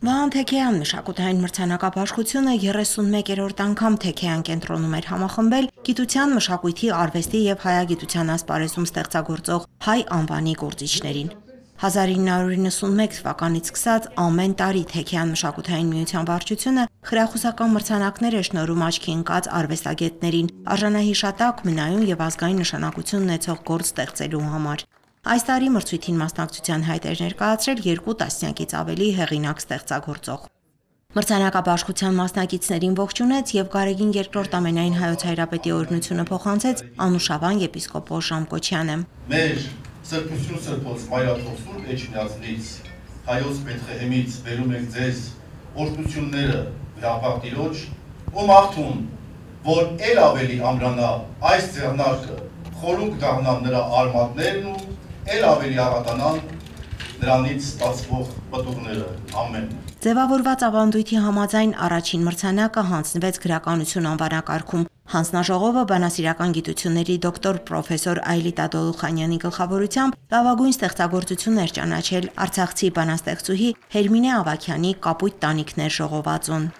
Վահան Թեքեյան մշակութային մրցանակաբաշխությունը 31-րդ անգամ Թեքեյան կենտրոնում էր համախմբել գիտության, մշակույթի, արվեստի եւ հայագիտության ասպարեզում ստեղծագործող հայ անվանի գործիչներին։ 1991 թվականից սկսած ամեն տարի Թեքեյան մշակութային միության վարչությունը խրախուսական մրցանակներ է շնորհում աչքի ընկած արվեստագետներին, արժանահիշատակ, մնայուն եւ ազգային նշանակություն ունեցող գործ ստեղծելու համար։ Այս տարի մրցույթին մասնակցության հայտ էր ներկայացրել 2 տասնյակից ավելի հեղինակ ստեղծագործող։ Մրցանակաբաշխության մասնակիցներին ողջունեց եւ Գարեգին II ամենայն հայոց հայրապետի օրհնությունը փոխանցեց Անուշավան եպիսկոպոս Ժամկոչյանը։ Մեր սրբություն սրբոց մայրաթող Սուրբ Էջմիածնից հայոց Բեթղեհեմից բերում ենք ձեզ օրհնությունները Հրապարակ Տիրոջ ու մաղթում, որ ել ավելի ամրանա այս ձեռնարկը, խորուկ դառնան նրա արմատներն ու ել ավելի աղատանան նրանից ստացվող պտուղները, ամեն։ Ձևավորված ավանդույթի համաձայն առաջին մրցանակը հանձնվեց գրականություն անվանակարգում։ Հանձնաժողովը բանասիրական գիտությունների դոկտոր պրոֆեսոր Այլիտա Դոլուխանյանի գլխավորությամբ լավագույն ստեղծագործություններ ճանաչել արցախցի բանաստեղծուհի Հերմինե Ավագյանի «Կապույտ տանիքներ» ժողովածուն։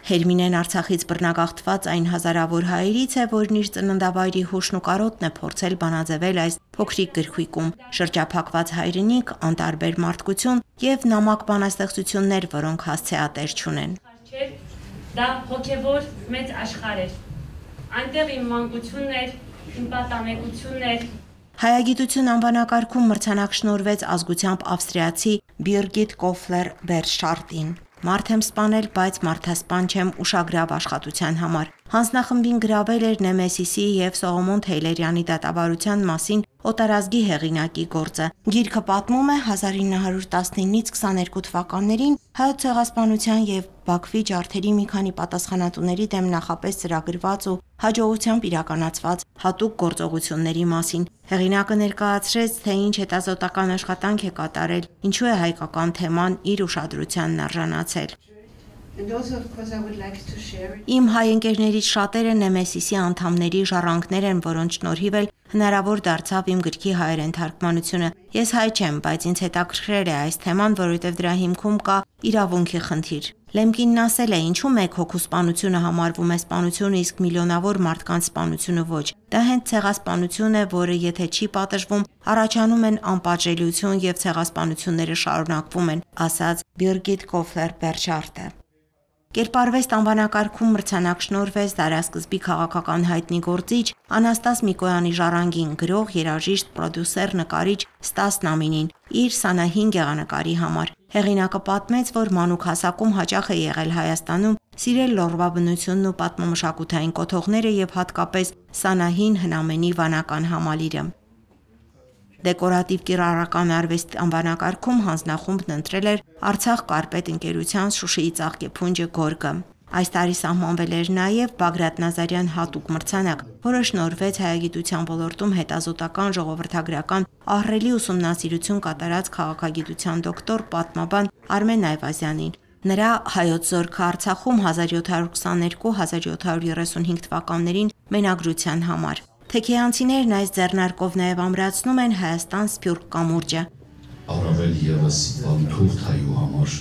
Հերմինեն Արցախից բռնագաղթված այն հազարավոր հայերից է, որն իր ծննդավայրի հուշն ու կարոտն է փորձել բանաձևել այս փոքրիկ գրքույկում։ Շրջափակված հայրենիք, անտարբեր մարդկություն եւ նամակ բանաստեղծություններ, որոնք հասցեատեր չունեն։ Դա հոգեվոր մեծ աշխարհ էր։ Այնտեղ իմ մանկությունն էր, իմ պատանեկությունն էր։ Հայագիտություն անվանակարգում մրցանակ շնորհվեց ազգությամբ ավստրիացի Բիրգիտ Կոֆլեր Բերշարտին։ Մարդ եմ սպանել, բայց մարդասպան չեմ ուշագրավ աշխատության համար։ Հանձնախմբին գրավել էր Նեմեսիսի եւ Սողոմոն Թեյլերյանի դատավարության մասին օտարազգի հեղինակի գործը։ Գիրքը պատմում է 1919-ից 22 թվականներին հայոց ցեղասպանության եւ Բաքվի ջարդերի մի քանի պատասխանատուների դեմ նախապես ծրագրված ու հաջողությամբ իրականացված հատուկ գործողությունների մասին։ Հեղինակը ներկայացրեց, թե ինչ հետազոտական աշխատանք է կատարել, ինչու է հայկական թեման իր ուշադրությանն արժանացել։ Իմ հայ ընկերներից շատերը Նեմեսիսի անդամների ժառանգներ են, որոնց շնորհիվ էլ հնարավոր դարձավ իմ գրքի հայերեն թարգմանությունը։ Ես հայ չեմ, բայց ինձ հետաքրքրել է այս թեման, որովհետև դրա հիմքում կա իրավունքի խնդիր։ Լեմկինն ասել է, ինչու մեկ հոգու սպանությունը համարվում է սպանություն, իսկ միլիոնավոր մարդկանց սպանությունը ոչ։ Դա հենց ցեղասպանություն է, որը եթե չի պատժվում, առաջանում են անպատժելիություն եւ ցեղասպանությունները շարունակվում են, ասաց Բիրգիտ Կոֆլեր Բերշարտը։ Կերպարվեստ անվանակարգում մրցանակ շնորհվեց դարաշրջանի քաղաքական հայտնի գործիչ Անաստաս Միկոյանի ժառանգին, գրող, երաժիշտ, պրոդյուսեր, նկարիչ Ստաս Նամինին իր 25 գեղանկարի համար։ Հեղինակը պատմեց, որ մանուկ հասակում հաճախ է եղել Հայաստանում, սիրել լոռվա բնությունն ու պատմամշակութային կոթողները եւ հատկապես Սանահին հնամենի վանական համալիրը։ Դեկորատիվ կիրառական արվեստ անվանակարգում հանձնախումբն ընտրել էր Արցախ կարպետ ընկերության Շուշիի ծաղկեփունջը գորգը։ Այս տարի սահմանվել էր նաև Բագրատ Նազարյան հատուկ մրցանակ, որը շնորհվեց հայագիտության ոլորտում հետազոտական ժողովրդագրական ահռելի ուսումնասիրություն կատարած քաղաքագիտության դոկտոր պատմաբան Արմեն Այվազյանին։ Նրա հայոց զորքը Արցախում 1722-1735 թվականներին մենագրության համար։ Թեքեյանցիներն այս ձեռնարկով նաև ամրացնում են Հայաստան սփյուռք կամուրջը։ Առավել եւս բանթուղթայու համար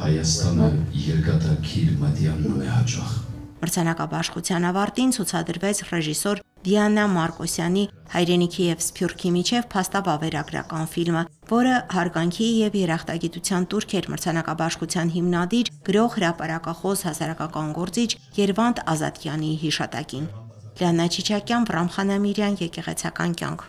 Հայաստանը երկաթակիր մատյանն է հաճախ։ Մրցանակաբաշխության ավարտին ցուցադրվեց ռեժիսոր Դիանա Մարկոսյանի «Հայրենիքի եւ Սփյուռքի միջև» փաստավավերագրական ֆիլմը, որը հարգանքի եւ երախտագիտության տուրք էր մրցանակաբաշխության հիմնադիր, գրող, հրապարակախոս, հասարակական գործիչ Երվանդ Ազատյանի հիշատակին։ Լիանա Չիչակյան, Վրամ Խանամիրյան, Եկեղեցական կյանք։